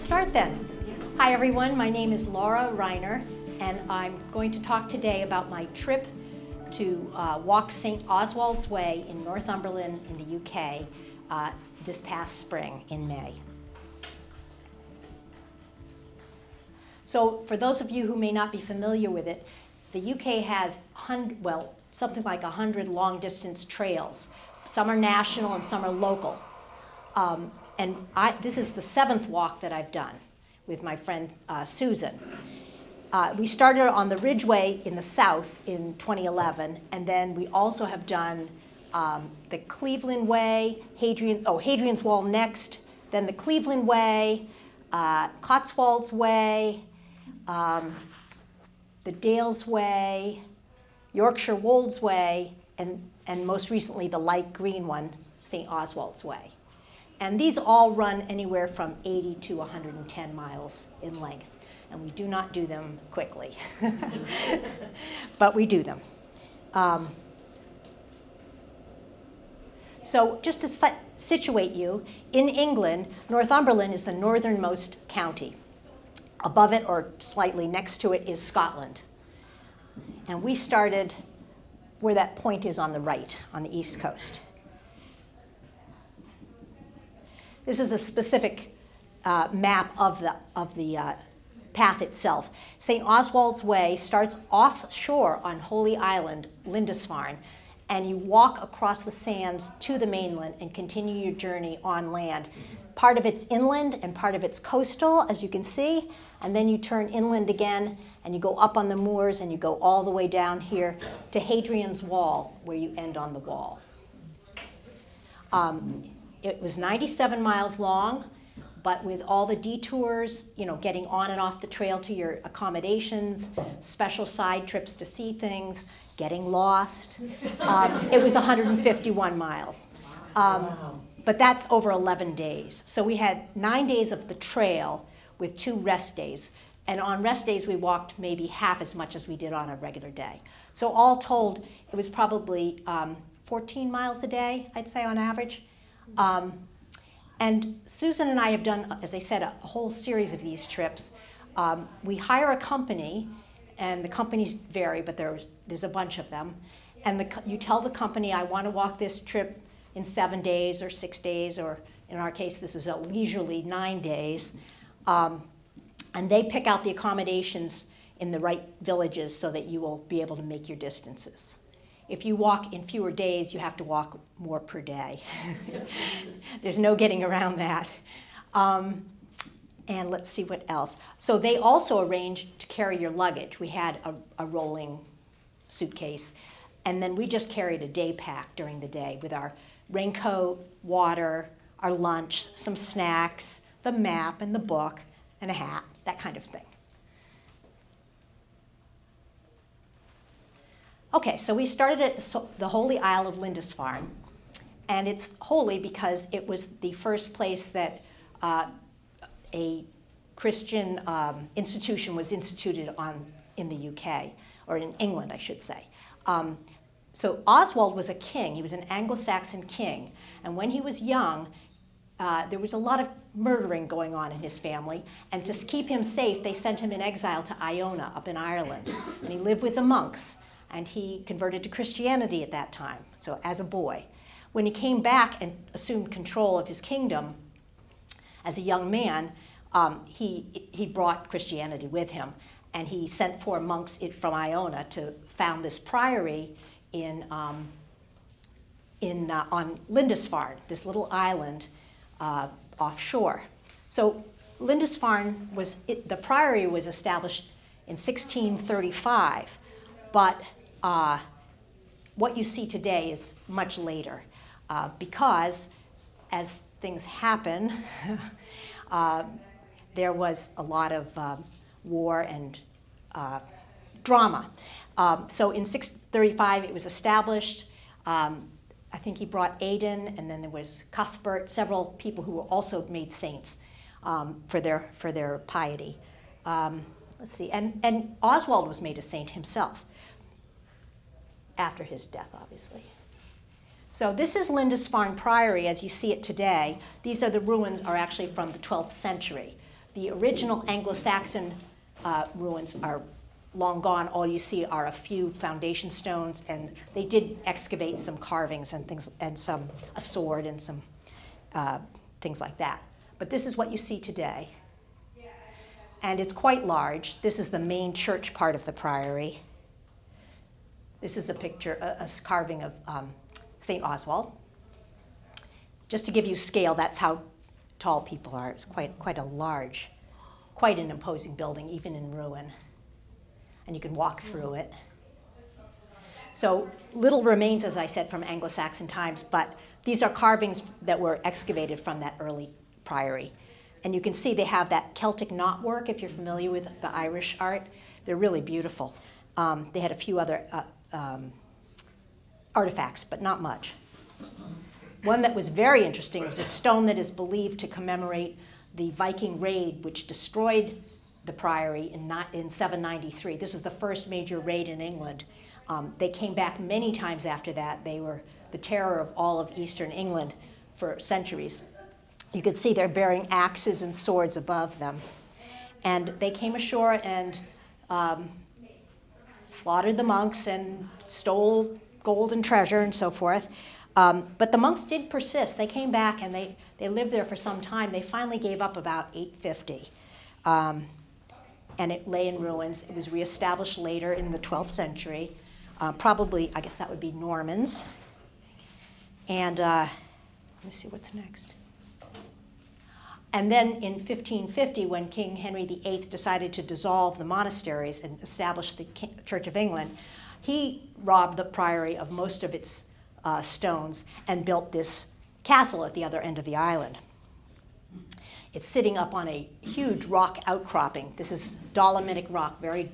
start then. Yes. Hi everyone, my name is Laura Reiner, and I'm going to talk today about my trip to walk St. Oswald's Way in Northumberland in the UK this past spring in May. So for those of you who may not be familiar with it, the UK has something like 100 long-distance trails. Some are national and some are local. This is the 7th walk that I've done with my friend Susan. We started on the Ridgeway in the south in 2011, and then we also have done the Cleveland Way, Hadrian's Wall next, then the Cleveland Way, Cotswolds Way, the Dales Way, Yorkshire Wolds Way, and most recently the light green one, St. Oswald's Way. And these all run anywhere from 80 to 110 miles in length. And we do not do them quickly, but we do them. So just to situate you, in England, Northumberland is the northernmost county. Above it, or slightly next to it, is Scotland. And we started where that point is on the right, on the east coast. This is a specific map of the path itself. St. Oswald's Way starts offshore on Holy Island, Lindisfarne, and you walk across the sands to the mainland and continue your journey on land. Part of it's inland and part of it's coastal, as you can see, and then you turn inland again and you go up on the moors and you go all the way down here to Hadrian's Wall, where you end on the wall. It was 97 miles long, but with all the detours, getting on and off the trail to your accommodations, special side trips to see things, getting lost, it was 151 miles. But that's over 11 days. So we had 9 days of the trail with 2 rest days. And on rest days, we walked maybe half as much as we did on a regular day. So all told, it was probably 14 miles a day, I'd say, on average. And Susan and I have done, as I said, a whole series of these trips. We hire a company, and the companies vary, but there's a bunch of them. And you tell the company, I want to walk this trip in 7 days or 6 days, or in our case, this was a leisurely 9 days. And they pick out the accommodations in the right villages so that you will be able to make your distances. If you walk in fewer days, you have to walk more per day. There's no getting around that. And let's see what else. So they also arrange to carry your luggage. We had a rolling suitcase. And then we just carried a day pack during the day with our raincoat, water, our lunch, some snacks, the map and the book, and a hat, that kind of thing. Okay, so we started at the Holy Isle of Lindisfarne, and it's holy because it was the first place that a Christian institution was instituted in the UK, or in England, I should say. So Oswald was a king. He was an Anglo-Saxon king, and when he was young, there was a lot of murdering going on in his family, and to keep him safe, they sent him in exile to Iona up in Ireland, and he lived with the monks. And he converted to Christianity at that time, so as a boy. When he came back and assumed control of his kingdom as a young man, he brought Christianity with him. And he sent 4 monks from Iona to found this priory on Lindisfarne, this little island offshore. So Lindisfarne the priory was established in 1635, but what you see today is much later because as things happen, there was a lot of war and drama. So in 635 it was established. I think he brought Aidan, and then there was Cuthbert, several people who were also made saints for their piety. Let's see, and Oswald was made a saint himself. After his death, obviously. So this is Lindisfarne Priory as you see it today. These are the ruins are actually from the 12th century. The original Anglo-Saxon ruins are long gone. All you see are a few foundation stones, and they did excavate some carvings and things, and a sword and some things like that. But this is what you see today. And it's quite large. This is the main church part of the priory. This is a picture, a carving of St. Oswald. Just to give you scale, that's how tall people are. It's quite a large, quite an imposing building, even in ruin. And you can walk through it. So little remains, as I said, from Anglo-Saxon times, but these are carvings that were excavated from that early priory. And you can see they have that Celtic knotwork, if you're familiar with the Irish art. They're really beautiful. They had a few other artifacts, but not much. One that was very interesting was a stone that is believed to commemorate the Viking raid, which destroyed the priory in 793. This is the first major raid in England. They came back many times after that. They were the terror of all of eastern England for centuries. You can see they're bearing axes and swords above them. And they came ashore and slaughtered the monks and stole gold and treasure and so forth. But the monks did persist. They came back and they lived there for some time. They finally gave up about 850. And it lay in ruins. It was reestablished later in the 12th century. Probably, I guess that would be Normans. And let me see what's next. And then in 1550, when King Henry VIII decided to dissolve the monasteries and establish the Church of England, he robbed the priory of most of its stones and built this castle at the other end of the island. It's sitting up on a huge rock outcropping. This is dolomitic rock, very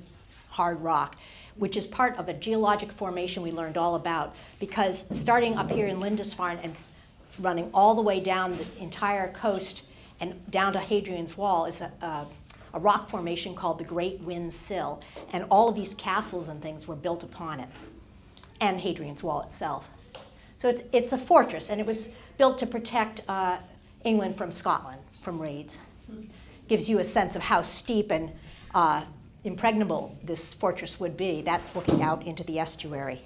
hard rock, which is part of a geologic formation we learned all about, because starting up here in Lindisfarne and running all the way down the entire coast and down to Hadrian's Wall is a rock formation called the Great Wind Sill, and all of these castles and things were built upon it, and Hadrian's Wall itself. So it's a fortress, and it was built to protect England from Scotland, from raids. Gives you a sense of how steep and impregnable this fortress would be. That's looking out into the estuary.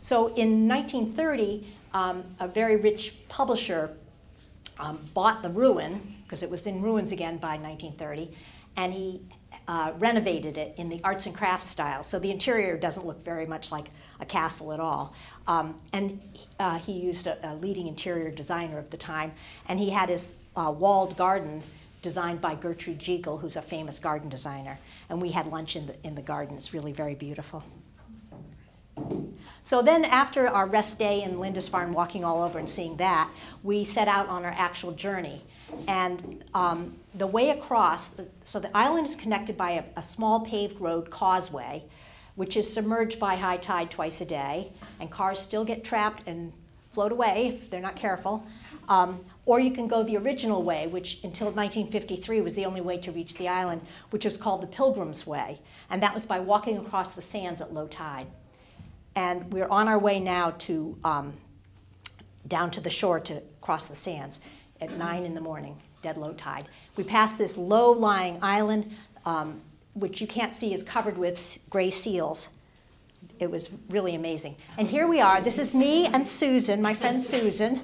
So in 1930, a very rich publisher bought the ruin, because it was in ruins again by 1930, and he renovated it in the arts and crafts style. So the interior doesn't look very much like a castle at all. And he used a leading interior designer of the time, and he had his walled garden designed by Gertrude Jekyll, who's a famous garden designer. And we had lunch in the garden. It's really very beautiful. So then after our rest day in Lindisfarne, walking all over and seeing that, we set out on our actual journey. And the way across, so the island is connected by a small paved road causeway, which is submerged by high tide twice a day, and cars still get trapped and float away if they're not careful. Or you can go the original way, which until 1953 was the only way to reach the island, which was called the Pilgrim's Way. And that was by walking across the sands at low tide. And we're on our way now to down to the shore to cross the sands at 9 in the morning, dead low tide. We pass this low-lying island, which you can't see is covered with gray seals. It was really amazing. And here we are. This is me and Susan, my friend Susan.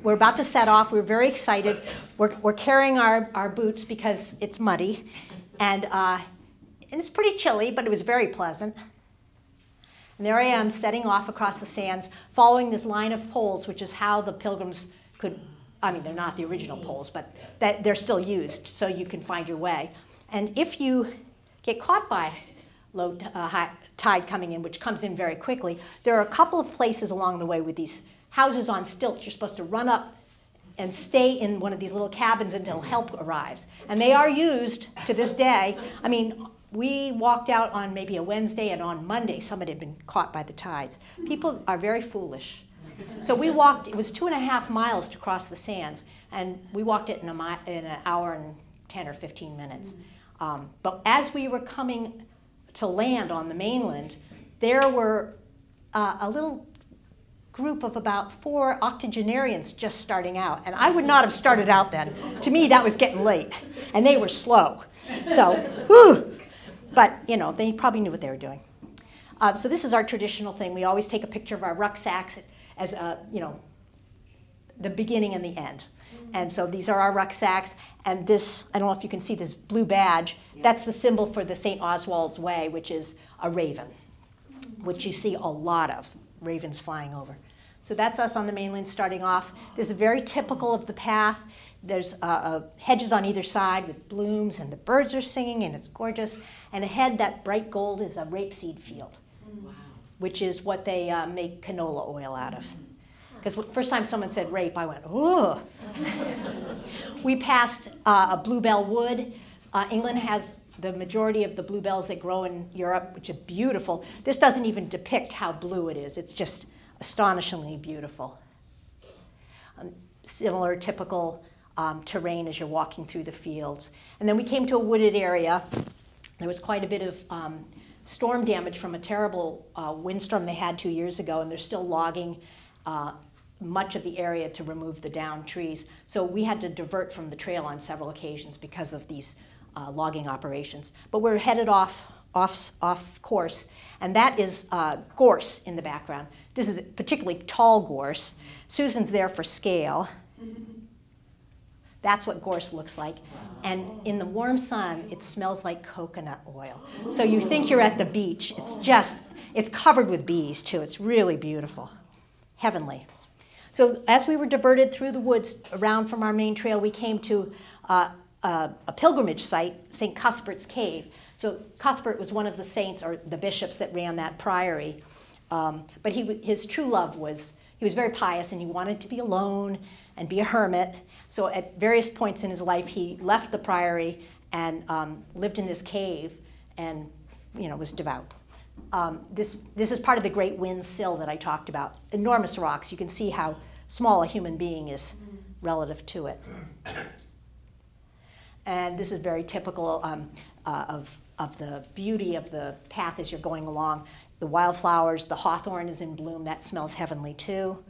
We're about to set off. We're very excited. We're carrying our boots because it's muddy. And it's pretty chilly, but it was very pleasant. And there I am setting off across the sands, following this line of poles, which is how the pilgrims could, I mean, they're not the original poles, but they're still used, so you can find your way. And if you get caught by low high tide coming in, which comes in very quickly, there are a couple of places along the way with these houses on stilts. You're supposed to run up and stay in one of these little cabins until help arrives. And they are used to this day. I mean, we walked out on maybe a Wednesday, and on Monday, somebody had been caught by the tides. People are very foolish. So we walked, it was 2.5 miles to cross the sands, and we walked it in an hour and 10 or 15 minutes. But as we were coming to land on the mainland, there were a little group of about 4 octogenarians just starting out. And I would not have started out then. To me, that was getting late. And they were slow. So, whew. But, you know, they probably knew what they were doing. So this is our traditional thing. We always take a picture of our rucksacks as, you know, the beginning and the end. And so these are our rucksacks. And this, I don't know if you can see this blue badge, that's the symbol for the St. Oswald's Way, which is a raven, which you see a lot of, ravens flying over. So that's us on the mainland starting off. This is very typical of the path. There's hedges on either side with blooms, and the birds are singing, and it's gorgeous. And ahead, that bright gold is a rapeseed field, which is what they make canola oil out of. Because the first time someone said rape, I went, ugh. We passed a bluebell wood. England has the majority of the bluebells that grow in Europe, which are beautiful. This doesn't even depict how blue it is. It's just astonishingly beautiful. Similar, typical terrain as you're walking through the fields. And then we came to a wooded area. There was quite a bit of storm damage from a terrible windstorm they had 2 years ago, and they're still logging much of the area to remove the downed trees. So we had to divert from the trail on several occasions because of these logging operations. But we're headed off course, and that is gorse in the background. This is particularly tall gorse. Susan's there for scale. That's what gorse looks like. And in the warm sun, it smells like coconut oil. So you think you're at the beach. It's covered with bees, too. It's really beautiful. Heavenly. So as we were diverted through the woods around from our main trail, we came to a pilgrimage site, St. Cuthbert's Cave. So Cuthbert was one of the saints or the bishops that ran that priory. But his true love was, he was very pious, and he wanted to be alone and be a hermit. So at various points in his life, he left the priory and lived in this cave and, you know, was devout. This is part of the Great Wind Sill that I talked about. Enormous rocks. You can see how small a human being is relative to it. And this is very typical of the beauty of the path as you're going along. The wildflowers, the hawthorn is in bloom. That smells heavenly too,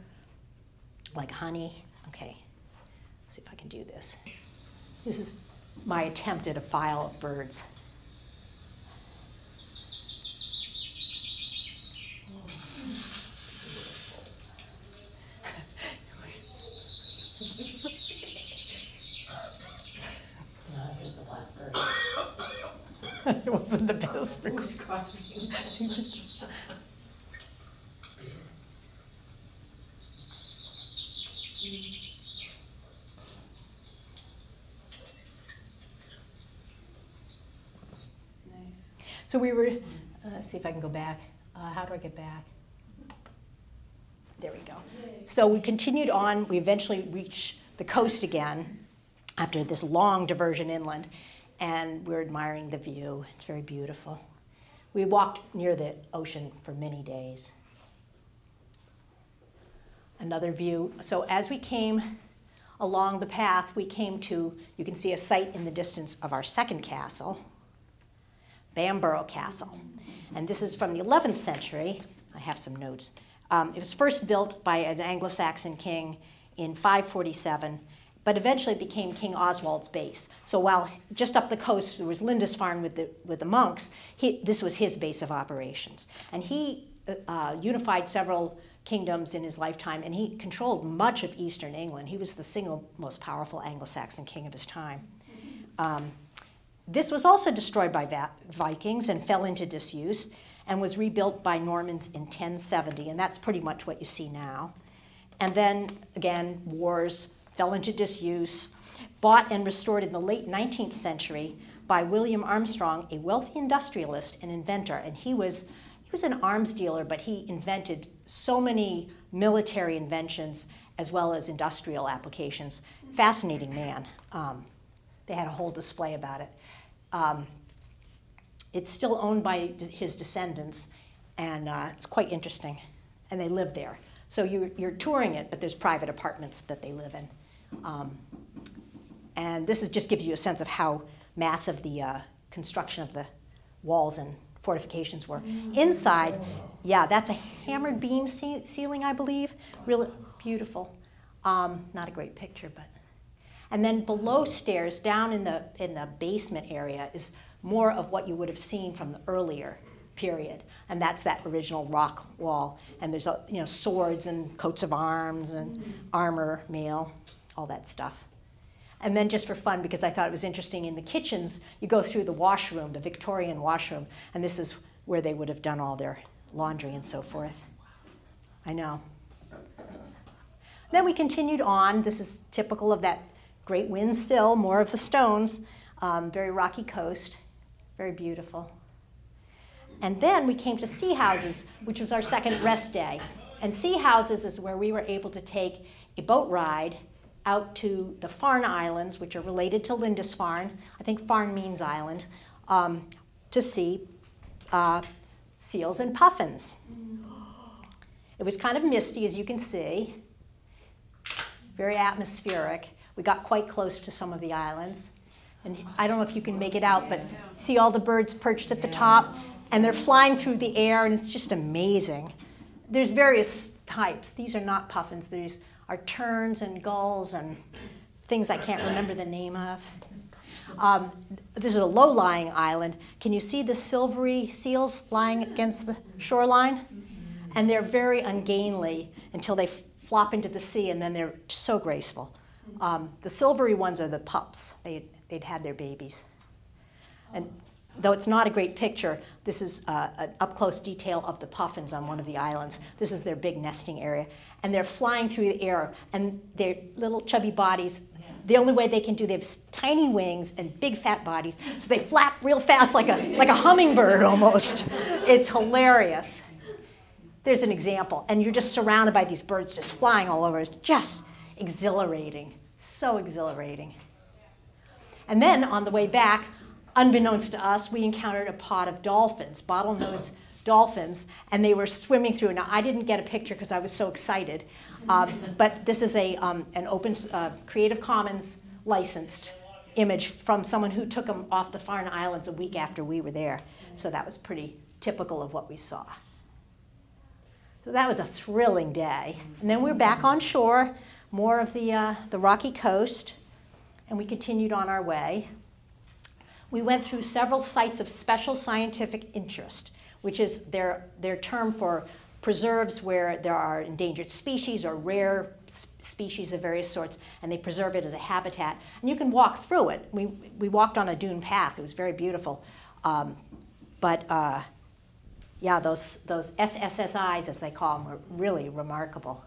like honey. Okay, let's see if I can do this. This is my attempt at a file of birds. Here's the blackbird. It wasn't the best. It was coughing. So we were, let's see if I can go back. How do I get back? There we go. So we continued on. We eventually reached the coast again after this long diversion inland, and we're admiring the view. It's very beautiful. We walked near the ocean for many days. Another view. So as we came along the path, we came to, you can see a site in the distance of our second castle, Bamborough Castle. And this is from the 11th century. I have some notes. It was first built by an Anglo-Saxon king in 547, but eventually became King Oswald's base. So while just up the coast there was Lindisfarne with the monks, this was his base of operations. And he unified several kingdoms in his lifetime, and he controlled much of eastern England. He was the single most powerful Anglo-Saxon king of his time. This was also destroyed by Vikings and fell into disuse and was rebuilt by Normans in 1070, and that's pretty much what you see now. And then, again, wars, fell into disuse, bought and restored in the late 19th century by William Armstrong, a wealthy industrialist and inventor. And he was an arms dealer, but he invented so many military inventions as well as industrial applications. Fascinating man. They had a whole display about it. It's still owned by his descendants, and it's quite interesting. And they live there. So you're touring it, but there's private apartments that they live in. And this just gives you a sense of how massive the construction of the walls and fortifications were. Inside, yeah, that's a hammered beam ceiling, I believe. Really beautiful. Not a great picture, but. And then below stairs, down in the basement area, is more of what you would have seen from the earlier period, and that's that original rock wall. And there's swords and coats of arms and armor, mail, all that stuff. And then just for fun, because I thought it was interesting, in the kitchens, you go through the washroom, the Victorian washroom, and this is where they would have done all their laundry and so forth. I know. Then we continued on. This is typical of that great wind sill, more of the stones, very rocky coast, very beautiful. And then we came to Sea Houses, which was our second rest day. And Sea Houses is where we were able to take a boat ride out to the Farne Islands, which are related to Lindisfarne. I think Farne means island, to see seals and puffins. It was kind of misty, as you can see, very atmospheric. We got quite close to some of the islands. And I don't know if you can make it out, but see all the birds perched at the top? And they're flying through the air, and it's just amazing. There's various types. These are not puffins. These are terns and gulls and things I can't remember the name of. This is a low-lying island. Can you see the silvery seals lying against the shoreline? And they're very ungainly until they flop into the sea, and then they're so graceful. The silvery ones are the pups. They'd had their babies. And though it's not a great picture, this is an up-close detail of the puffins on one of the islands. This is their big nesting area. And they're flying through the air, and their little chubby bodies, the only way they can do, they have tiny wings and big fat bodies, so they flap real fast like a hummingbird almost. It's hilarious. There's an example, and you're just surrounded by these birds just flying all over. It's just exhilarating, so exhilarating. And then on the way back, unbeknownst to us, we encountered a pod of dolphins, bottlenose dolphins, and they were swimming through. Now, I didn't get a picture because I was so excited, but this is an open Creative Commons licensed image from someone who took them off the Farne Islands a week after we were there. So that was pretty typical of what we saw. So that was a thrilling day. And then we were back on shore, more of the rocky coast, and we continued on our way. We went through several sites of special scientific interest, which is their term for preserves where there are endangered species or rare species of various sorts, and they preserve it as a habitat. And you can walk through it. We walked on a dune path. It was very beautiful. Yeah, those SSSIs, as they call them, were really remarkable.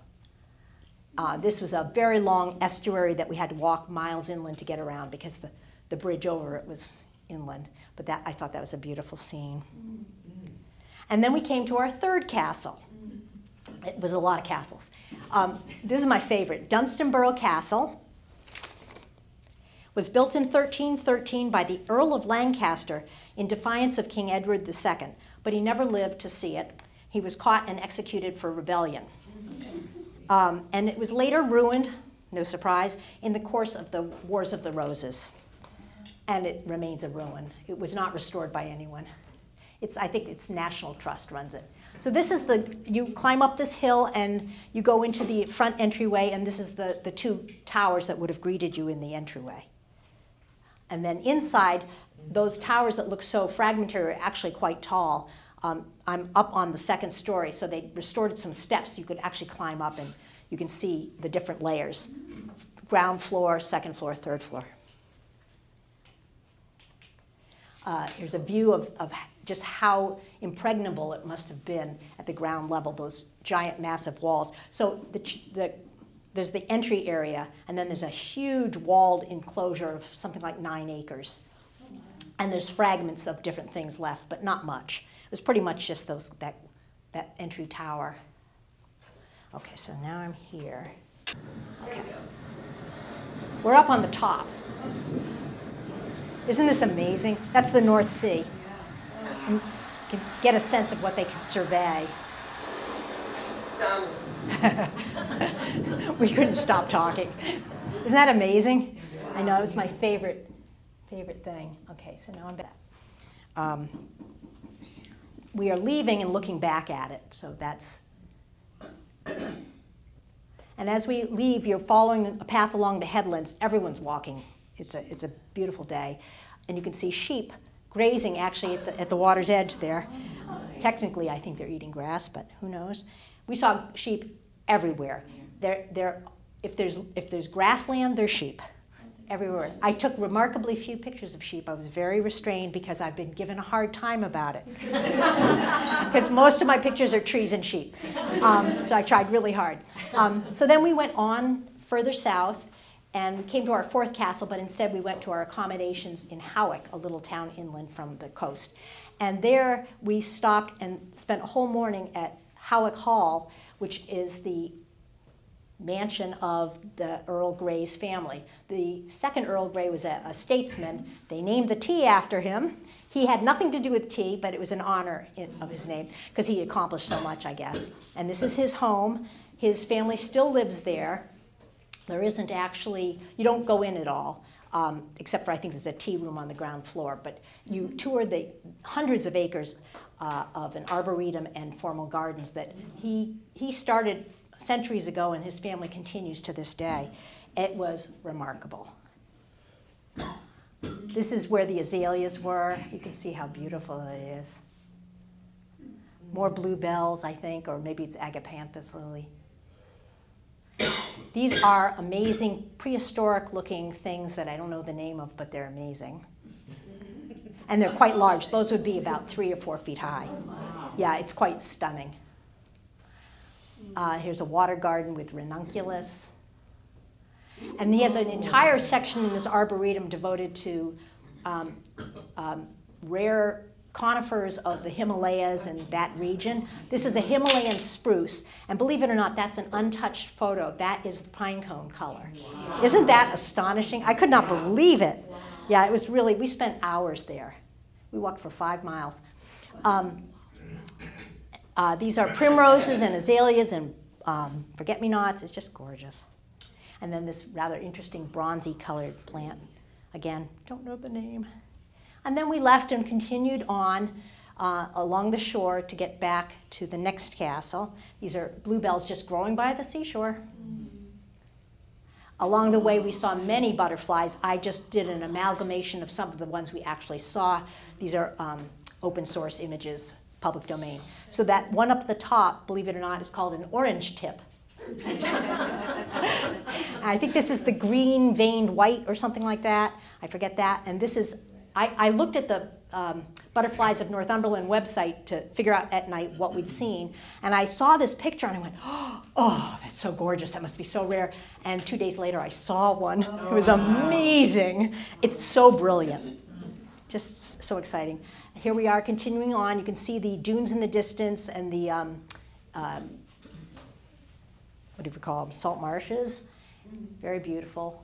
This was a very long estuary that we had to walk miles inland to get around because the bridge over it was inland. But I thought that was a beautiful scene. And then we came to our third castle. It was a lot of castles. This is my favorite. Dunstanburgh Castle was built in 1313 by the Earl of Lancaster in defiance of King Edward II, but he never lived to see it. He was caught and executed for rebellion. And it was later ruined, no surprise, in the course of the Wars of the Roses. And it remains a ruin. It was not restored by anyone. I think it's National Trust runs it. So this is you climb up this hill and you go into the front entryway, and this is the two towers that would have greeted you in the entryway. And then inside, those towers that look so fragmentary are actually quite tall. I'm up on the second story, so they restored some steps you could actually climb up, and you can see the different layers. Ground floor, second floor, third floor. Here's a view of just how impregnable it must have been at the ground level, those giant, massive walls. So there's the entry area, and then there's a huge walled enclosure of something like 9 acres. And there's fragments of different things left, but not much. It was pretty much just that entry tower. Okay, so now I'm here. Okay. We're up on the top. Isn't this amazing? That's the North Sea. And you can get a sense of what they can survey. We couldn't stop talking. Isn't that amazing? I know, it's my favorite thing. Okay, so now I'm back. we are leaving and looking back at it. So that's, and as we leave, you're following a path along the headlands. Everyone's walking. It's a beautiful day. And you can see sheep grazing actually at the water's edge there. Technically, I think they're eating grass, but who knows? We saw sheep everywhere. If there's grassland, there's sheep everywhere. I took remarkably few pictures of sheep. I was very restrained because I've been given a hard time about it. Because most of my pictures are trees and sheep. So I tried really hard. So then we went on further south and we came to our fourth castle, but instead we went to our accommodations in Howick, a little town inland from the coast. And there we stopped and spent a whole morning at Howick Hall, which is the mansion of the Earl Grey's family. The second Earl Grey was a statesman. They named the tea after him. He had nothing to do with tea, but it was an honor of his name because he accomplished so much, I guess. And this is his home. His family still lives there. There isn't actually, you don't go in at all, except for I think there's a tea room on the ground floor, but you tour the hundreds of acres of an arboretum and formal gardens that he started centuries ago, and his family continues to this day. It was remarkable. This is where the azaleas were. You can see how beautiful it is. More bluebells, I think, or maybe it's agapanthus lily. These are amazing prehistoric-looking things that I don't know the name of, but they're amazing. And they're quite large. Those would be about 3 or 4 feet high. Yeah, it's quite stunning. Here's a water garden with ranunculus. And he has an entire section in his arboretum devoted to rare conifers of the Himalayas and that region. This is a Himalayan spruce. And believe it or not, that's an untouched photo. That is the pine cone color. Wow. Isn't that astonishing? I could not believe it. Yeah, it was really, we spent hours there. We walked for 5 miles. These are primroses and azaleas and forget-me-nots. It's just gorgeous. And then this rather interesting bronzy colored plant. Again, don't know the name. And then we left and continued on along the shore to get back to the next castle. These are bluebells just growing by the seashore. Along the way, we saw many butterflies. I just did an amalgamation of some of the ones we actually saw. These are open source images, public domain. So that one up at the top, believe it or not, is called an orange tip. I think this is the green veined white or something like that. I forget that. And this is, I looked at the Butterflies of Northumberland website to figure out at night what we'd seen. And I saw this picture and I went, oh, that's so gorgeous. That must be so rare. And 2 days later, I saw one. It was amazing. It's so brilliant. Just so exciting. Here we are continuing on. You can see the dunes in the distance and the, what do we call them, salt marshes. Very beautiful.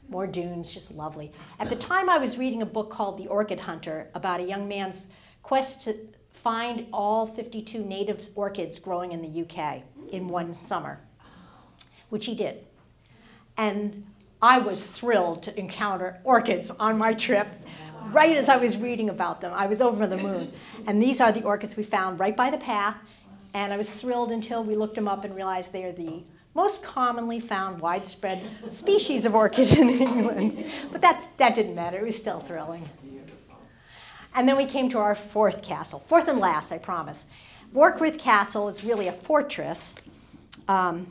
More dunes, just lovely. At the time, I was reading a book called The Orchid Hunter about a young man's quest to find all 52 native orchids growing in the UK in one summer, which he did. And I was thrilled to encounter orchids on my trip. Right as I was reading about them, I was over the moon. And these are the orchids we found right by the path. And I was thrilled until we looked them up and realized they are the most commonly found widespread species of orchid in England. But that didn't matter. It was still thrilling. And then we came to our fourth castle. Fourth and last, I promise. Warkworth Castle is really a fortress. And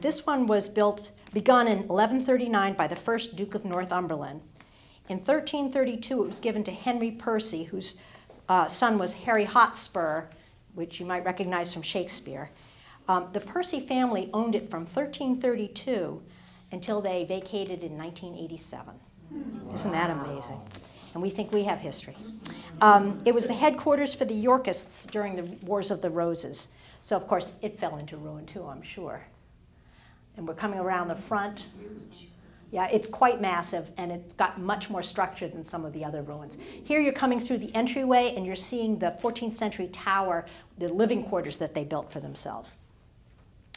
this one was begun in 1139 by the first Duke of Northumberland. In 1332, it was given to Henry Percy, whose son was Harry Hotspur, which you might recognize from Shakespeare. The Percy family owned it from 1332 until they vacated in 1987. Isn't that amazing? And we think we have history. It was the headquarters for the Yorkists during the Wars of the Roses. So, of course, it fell into ruin too, I'm sure. And we're coming around the front. Yeah, it's quite massive, and it's got much more structure than some of the other ruins. Here you're coming through the entryway, and you're seeing the 14th century tower, the living quarters that they built for themselves.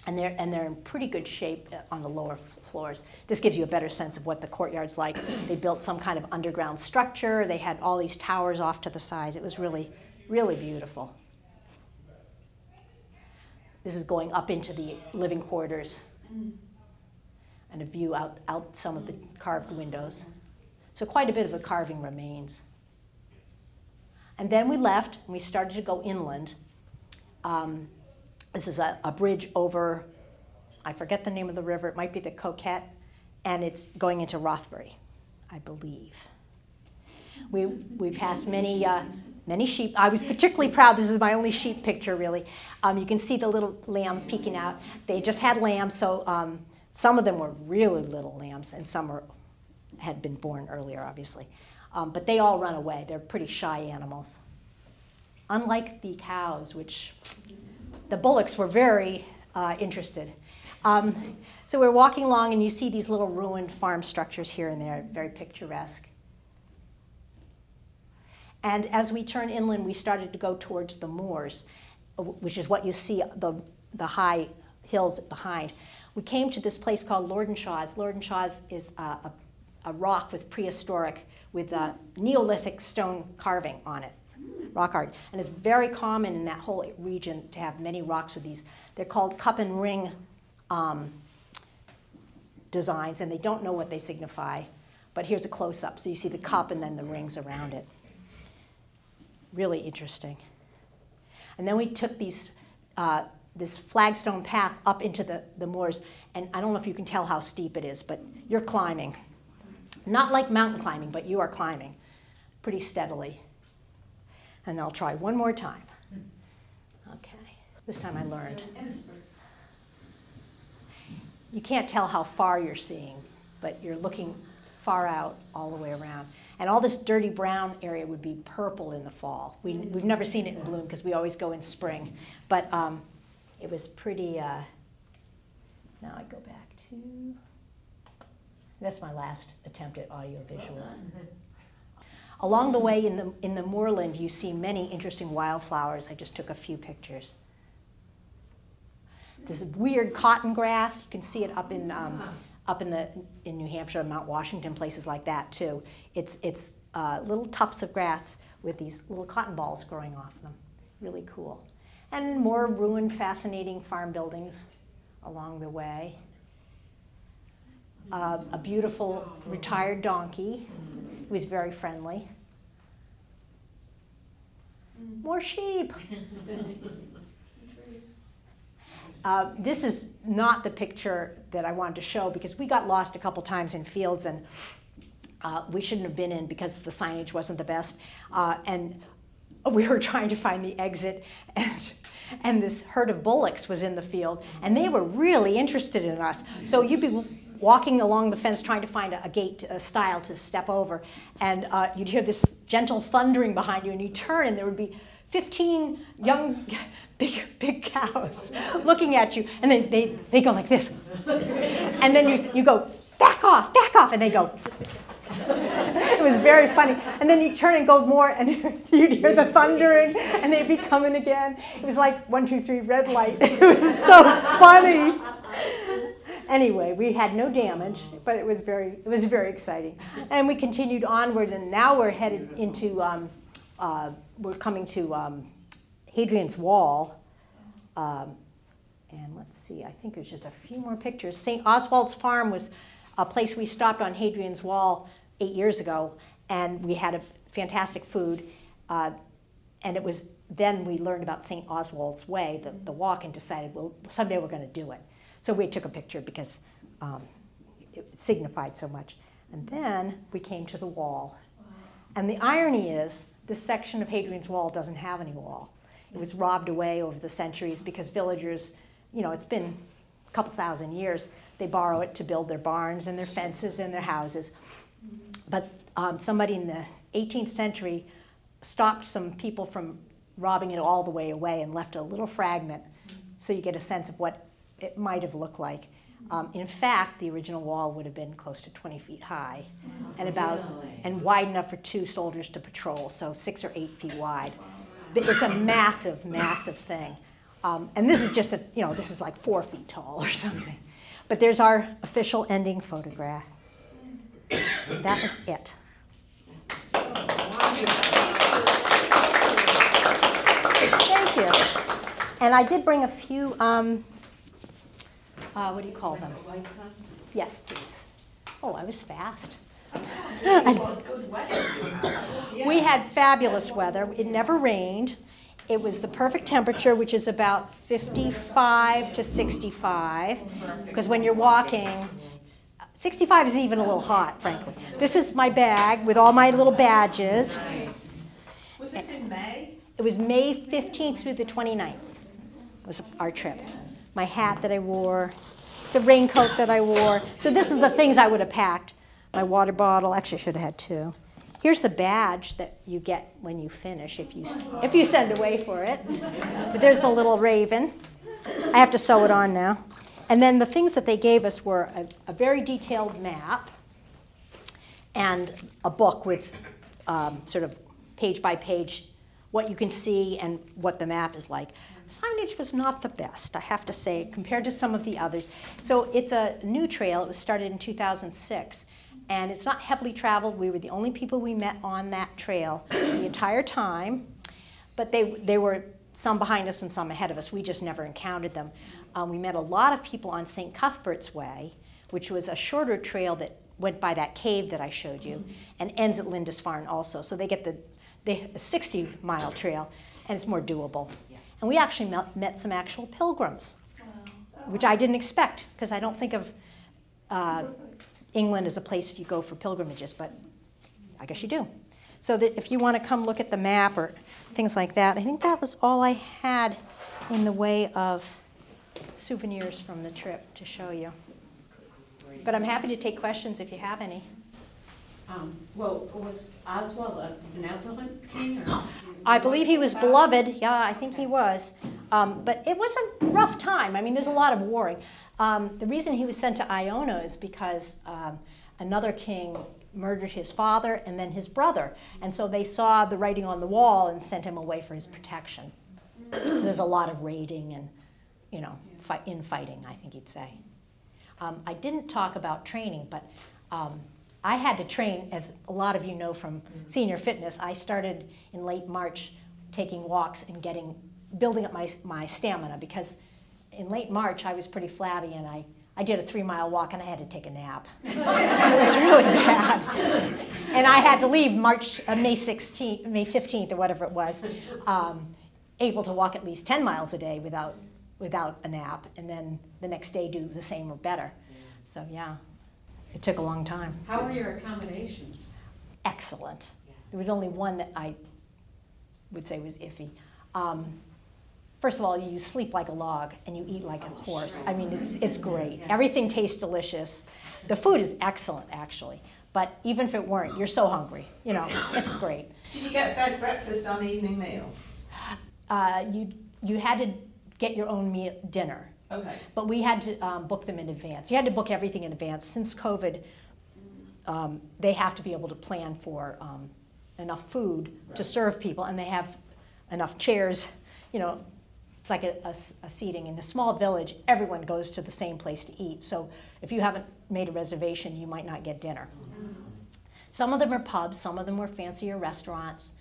And they're in pretty good shape on the lower floors. This gives you a better sense of what the courtyard's like. They built some kind of underground structure. They had all these towers off to the sides. It was really Really beautiful. This is going up into the living quarters and a view out some of the carved windows. So quite a bit of the carving remains. And then we left and we started to go inland. This is a bridge over, I forget the name of the river, it might be the Coquette, and it's going into Rothbury, I believe. We passed many sheep. I was particularly proud. This is my only sheep picture, really. You can see the little lamb peeking out. They just had lambs, so some of them were really little lambs, and some had been born earlier, obviously. But they all run away. They're pretty shy animals. Unlike the cows, which the bullocks were very interested. So we're walking along, and you see these little ruined farm structures here and there, very picturesque. And as we turned inland, we started to go towards the moors, which is what you see, the high hills behind. We came to this place called Lordenshaw's. Lordenshaw's is a rock with prehistoric, with Neolithic stone carving on it, rock art. And it's very common in that whole region to have many rocks with these. They're called cup and ring designs, and they don't know what they signify. But here's a close-up. So you see the cup and then the rings around it. Really interesting. And then we took this flagstone path up into the moors, and I don't know if you can tell how steep it is, but you're climbing. Not like mountain climbing, but you are climbing pretty steadily. And I'll try one more time. Okay, this time I learned. You can't tell how far you're seeing, but you're looking far out all the way around. And all this dirty brown area would be purple in the fall. We've never seen it in bloom because we always go in spring. But it was pretty, now I go back to, that's my last attempt at audio visuals. Along the way in the moorland, you see many interesting wildflowers. I just took a few pictures. This weird cotton grass, you can see it up in New Hampshire, Mount Washington, places like that too. It's little tufts of grass with these little cotton balls growing off them. Really cool. And more ruined, fascinating farm buildings along the way. A beautiful retired donkey who was very friendly. More sheep. This is not the picture that I wanted to show because we got lost a couple times in fields and we shouldn't have been in because the signage wasn't the best. And we were trying to find the exit, and this herd of bullocks was in the field, and they were really interested in us. So you'd be walking along the fence trying to find a gate, a stile to step over, and you'd hear this gentle thundering behind you, and you'd turn, and there would be 15 young, big cows looking at you, and then they go like this. And then you go, back off, and they go. It was very funny. And then you turn and go more, and you'd hear the thundering, and they'd be coming again. It was like 1, 2, 3, red light. It was so funny. Anyway, we had no damage, but it was very exciting. And we continued onward, and now we're headed into, we're coming to Hadrian's Wall. And let's see, I think there's just a few more pictures. St. Oswald's Farm was a place we stopped on Hadrian's Wall 8 years ago, and we had a fantastic food. And it was then we learned about St. Oswald's Way, the walk, and decided, well, someday we're going to do it. So we took a picture because it signified so much. And then we came to the wall. Wow. And the irony is, this section of Hadrian's Wall doesn't have any wall. It was robbed away over the centuries because villagers, it's been a couple thousand years, they borrow it to build their barns and their fences and their houses. But somebody in the 18th century stopped some people from robbing it all the way away and left a little fragment so you get a sense of what it might have looked like. In fact, the original wall would have been close to 20 feet high and wide enough for 2 soldiers to patrol, so 6 or 8 feet wide. It's a massive, massive thing. And this is just this is like 4 feet tall or something. But there's our official ending photograph. That was it. And I did bring a few, what do you call them? Yes, please. Oh, I was fast. We had fabulous weather. It never rained. It was the perfect temperature, which is about 55 to 65, because when you're walking, 65 is even a little hot, frankly. This is my bag with all my little badges. Was this in May? It was May 15th through the 29th was our trip. My hat that I wore, the raincoat that I wore. So this is the things I would have packed. My water bottle. Actually, I should have had two. Here's the badge that you get when you finish, if you send away for it. But there's the little raven. I have to sew it on now. And then the things that they gave us were a very detailed map and a book with sort of page by page what you can see and what the map is like. Signage was not the best, I have to say, compared to some of the others. So it's a new trail. It was started in 2006. And it's not heavily traveled. We were the only people we met on that trail the entire time. But they were some behind us and some ahead of us. We just never encountered them. We met a lot of people on St. Cuthbert's Way, which was a shorter trail that went by that cave that I showed you, and ends at Lindisfarne also. So they get the 60-mile trail, and it's more doable. And we actually met some actual pilgrims, which I didn't expect, because I don't think of England is a place you go for pilgrimages, but I guess you do. So that if you want to come look at the map or things like that, I think that was all I had in the way of souvenirs from the trip to show you. But I'm happy to take questions if you have any. Well, was Oswald a benevolent king? I believe he was beloved. Yeah, I think he was. But it was a rough time. I mean, there's a lot of warring. The reason he was sent to Iona is because another king murdered his father and then his brother. And so they saw the writing on the wall and sent him away for his protection. There's a lot of raiding and, infighting, I think you'd say. I didn't talk about training, but I had to train, as a lot of you know from senior fitness. I started in late March taking walks and building up my stamina, because in late March I was pretty flabby, and I did a 3-mile walk and I had to take a nap. It was really bad. And I had to leave May 15th or whatever it was, able to walk at least 10 miles a day without a nap, and then the next day do the same or better. So yeah, it took a long time. How were your accommodations? Excellent. There was only one that I would say was iffy. First of all, you sleep like a log and you eat like a horse. I mean, it's great. Everything tastes delicious. The food is excellent, actually. But even if it weren't, you're so hungry. It's great. Did you get bed breakfast on evening meal? You had to get your own dinner. Okay. But we had to book them in advance. You had to book everything in advance. Since COVID, they have to be able to plan for enough food to serve people, and they have enough chairs. It's like a seating. In a small village, everyone goes to the same place to eat. So if you haven't made a reservation, you might not get dinner. Some of them are pubs, some of them were fancier restaurants,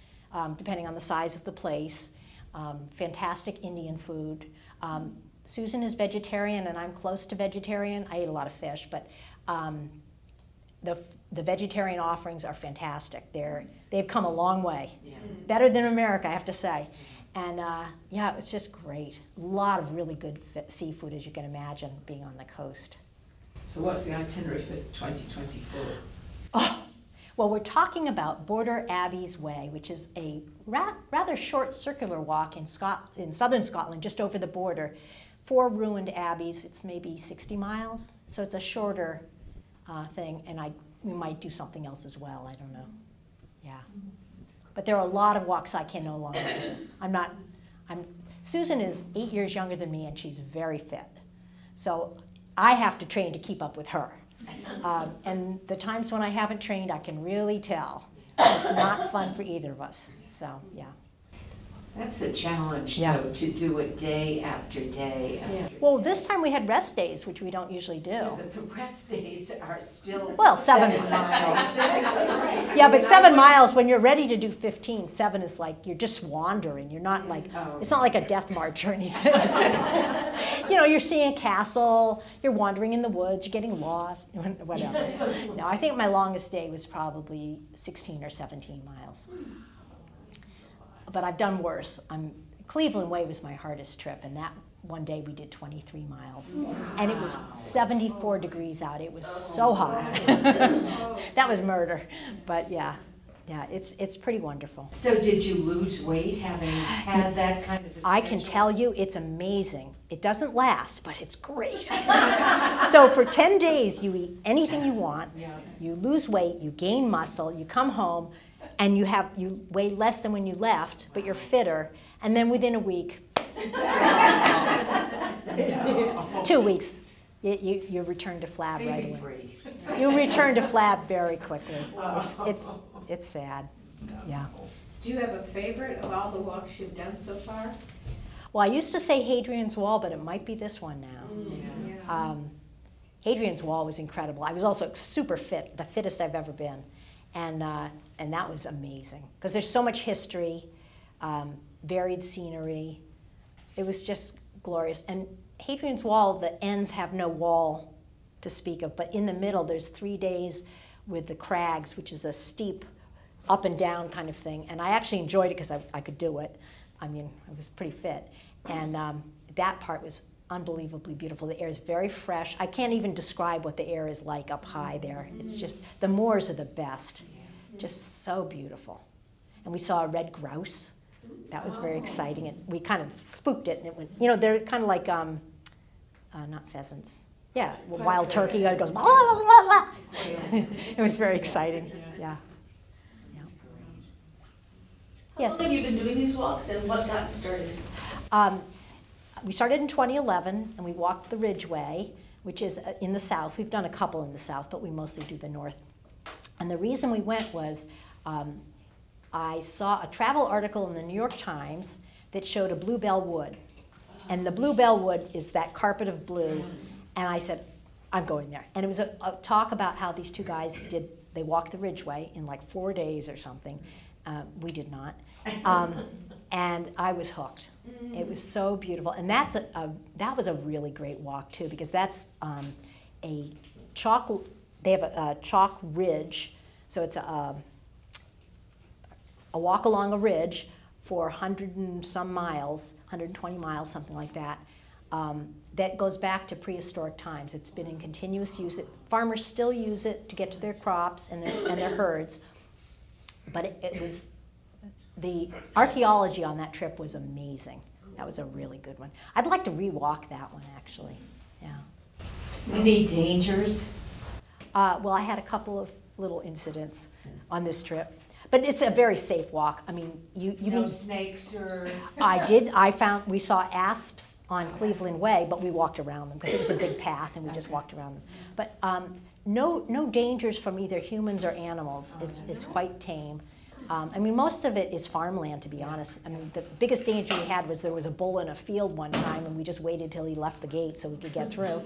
depending on the size of the place. Fantastic Indian food. Susan is vegetarian, and I'm close to vegetarian. I eat a lot of fish, but the vegetarian offerings are fantastic. They've come a long way. Yeah. Better than America, I have to say. And yeah, it was just great. A lot of really good seafood, as you can imagine, being on the coast. So what's the itinerary for 2024? Oh, well, we're talking about Border Abbey's Way, which is a rather short circular walk in southern Scotland, just over the border. 4 ruined abbeys. It's maybe 60 miles. So it's a shorter thing, and we might do something else as well. I don't know. Yeah. But there are a lot of walks I can no longer do. Susan is 8 years younger than me, and she's very fit. So I have to train to keep up with her. And the times when I haven't trained, I can really tell. It's not fun for either of us. So, yeah. That's a challenge, Yeah. though, to do it day after day after Well, day. this time we had rest days, which we don't usually do. Yeah, but the rest days are still Well, 7 miles. Exactly right. Yeah, but 7 miles, when you're ready to do 15, 7 is like, you're just wandering. You're not like, Oh, it's not like a death march or anything. You know, you're seeing a castle, you're wandering in the woods, you're getting lost, whatever. No, I think my longest day was probably 16 or 17 miles. But I've done worse. Cleveland Way was my hardest trip, and that one day we did 23 miles. And it was 74 degrees out. It was so hot. That was murder. But yeah, it's pretty wonderful. So did you lose weight having had that kind of a I can schedule? tell you it's amazing. It doesn't last, but it's great. So for 10 days, you eat anything you want, Yeah. you lose weight, you gain muscle, you come home, and you weigh less than when you left, but you're fitter, and then within a week, 2 weeks, you return to flab right Maybe away. 3. You return to flab very quickly. It's sad. Yeah. Do you have a favorite of all the walks you've done so far? Well, I used to say Hadrian's Wall, but it might be this one now. Yeah. Hadrian's Wall was incredible. I was also super fit, the fittest I've ever been. And that was amazing because there's so much history, varied scenery. It was just glorious. And Hadrian's Wall, the ends have no wall to speak of, but in the middle there's 3 days with the crags, which is a steep up and down kind of thing. And I actually enjoyed it because I could do it. I mean, I was pretty fit. And that part was unbelievably beautiful. The air is very fresh. I can't even describe what the air is like up high there. It's just, the moors are the best. Just so beautiful. And we saw a red grouse. That was very exciting. And we kind of spooked it, and it went, you know, they're kind of like, not pheasants. Yeah, wild turkey. It goes, blah, blah, blah, blah. It was very exciting. Yeah. How long have you been doing these walks, and what got you started? We started in 2011, and we walked the Ridgeway, which is in the south. We've done a couple in the south, but we mostly do the north. And the reason we went was I saw a travel article in the New York Times that showed a bluebell wood. And the bluebell wood is that carpet of blue. And I said, I'm going there. And it was a talk about how these two guys they walked the Ridgeway in like 4 days or something. We did not. And I was hooked. It was so beautiful. And that was a really great walk, too, because that's they have a chalk ridge. So it's a walk along a ridge for 100 and some miles, 120 miles, something like that. That goes back to prehistoric times. It's been in continuous use. Farmers still use it to get to their crops and their herds. But it was, the archaeology on that trip was amazing. That was a really good one. I'd like to re-walk that one, actually. Yeah. Any dangers? Well, I had a couple of little incidents on this trip. But it's a very safe walk. I mean, you No mean snakes or... we saw asps on Cleveland Way, but we walked around them because it was a big path and we just walked around them. But no dangers from either humans or animals. It's quite tame. I mean, most of it is farmland, to be honest. I mean, the biggest danger we had was there was a bull in a field one time, and we just waited till he left the gate so we could get through.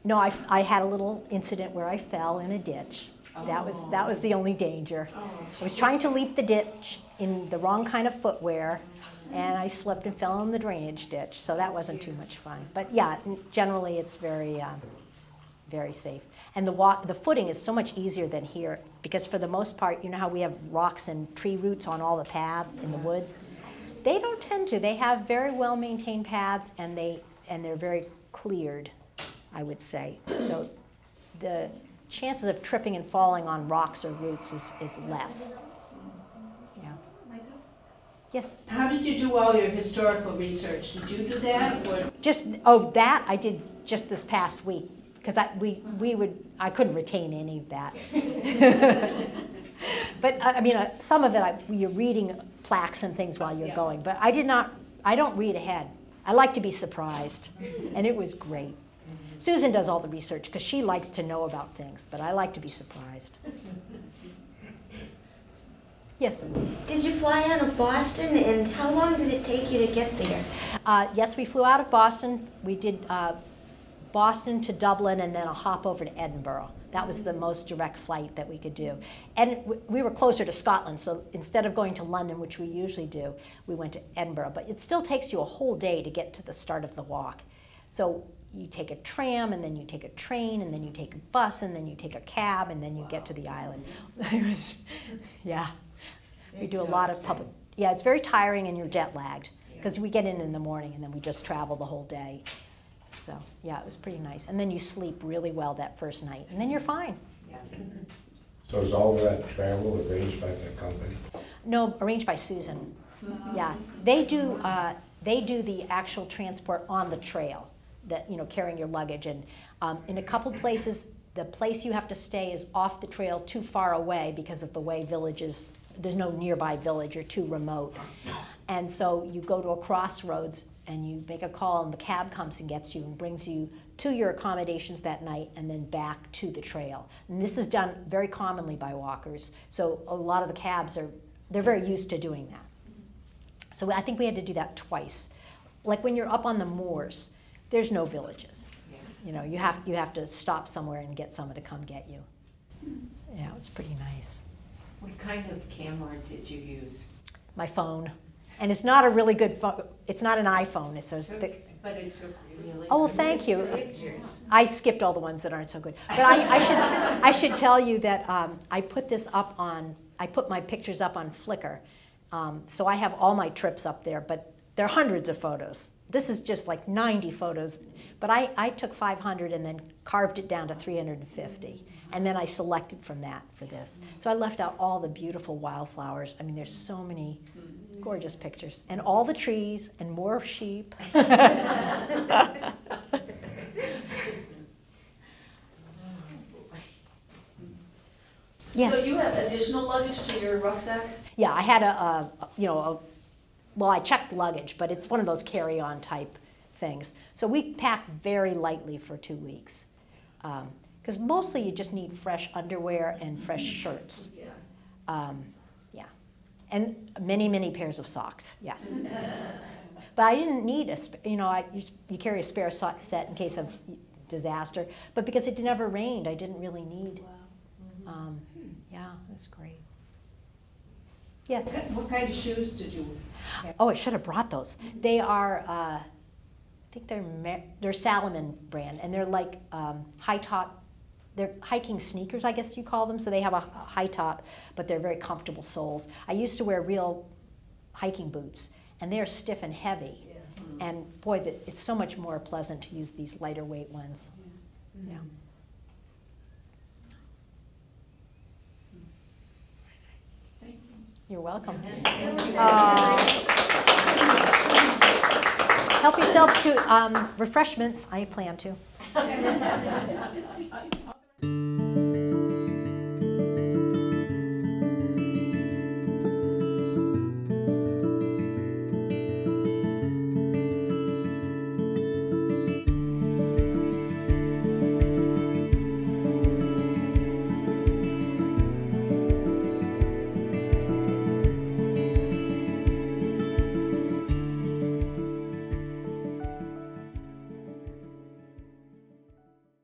No, I had a little incident where I fell in a ditch. That was the only danger. I was trying to leap the ditch in the wrong kind of footwear, and I slipped and fell in the drainage ditch. So that wasn't too much fun. But yeah, generally it's very, very safe. And the footing is so much easier than here because for the most part, you know how we have rocks and tree roots on all the paths in the woods? They don't tend to. They have very well maintained paths, and they're very cleared, I would say. So the chances of tripping and falling on rocks or roots is less. Yeah. Yes? How did you do all your historical research? Did you do that, or? That I did just this past week because I couldn't retain any of that. But I mean, some of it you're reading plaques and things while you're going. But I don't read ahead. I like to be surprised, and it was great. Susan does all the research because she likes to know about things, but I like to be surprised. Yes. Did you fly out of Boston, and how long did it take you to get there? Yes, we flew out of Boston. We did Boston to Dublin and then a hop over to Edinburgh. That was the most direct flight that we could do. And we were closer to Scotland, so instead of going to London, which we usually do, we went to Edinburgh. But it still takes you a whole day to get to the start of the walk. So you take a tram, and then you take a train, and then you take a bus, and then you take a cab, and then you get to the island. Yeah. We do a lot of public. Yeah, it's very tiring, and you're jet lagged because we get in the morning, and then we just travel the whole day. So yeah, it was pretty nice. And then you sleep really well that first night, and then you're fine. Yeah. So is all of that travel arranged by the company? No, arranged by Susan. Yeah, they do the actual transport on the trail, that carrying your luggage. And in a couple places, the place you have to stay is off the trail, too far away because of the way villages. There's no nearby village, you're too remote. And so you go to a crossroads and you make a call, and the cab comes and gets you and brings you to your accommodations that night and then back to the trail. And this is done very commonly by walkers. So a lot of the cabs they're very used to doing that. So I think we had to do that twice. Like when you're up on the moors, there's no villages. Yeah. You have to stop somewhere and get someone to come get you. Yeah, it was pretty nice. What kind of camera did you use? My phone. And it's not a really good phone. It's not an iPhone. It's a But it took really. Oh, well, thank you. I skipped all the ones that aren't so good. But I should tell you that I put my pictures up on Flickr. So I have all my trips up there, but there are hundreds of photos. This is just like 90 photos. But I took 500 and then carved it down to 350. And then I selected from that for this. So I left out all the beautiful wildflowers. I mean, there's so many gorgeous pictures. And all the trees and more sheep. Yeah. So you have additional luggage to your rucksack? Yeah, I had I checked luggage, but it's one of those carry-on type things. So we packed very lightly for 2 weeks. Because mostly you just need fresh underwear and fresh shirts. Yeah. And many, many pairs of socks, yes. But I didn't need you carry a spare set in case of disaster. But because it never rained, I didn't really need. Yeah, it was great. Yes? What kind of shoes did you have? Oh, I should have brought those. They are, I think they're Salomon brand, and they're like high top. They're hiking sneakers, I guess you call them. So they have a high top, but they're very comfortable soles. I used to wear real hiking boots, and they're stiff and heavy. Yeah. And boy, it's so much more pleasant to use these lighter weight ones. Yeah. You're welcome. Help yourself to refreshments. I plan to.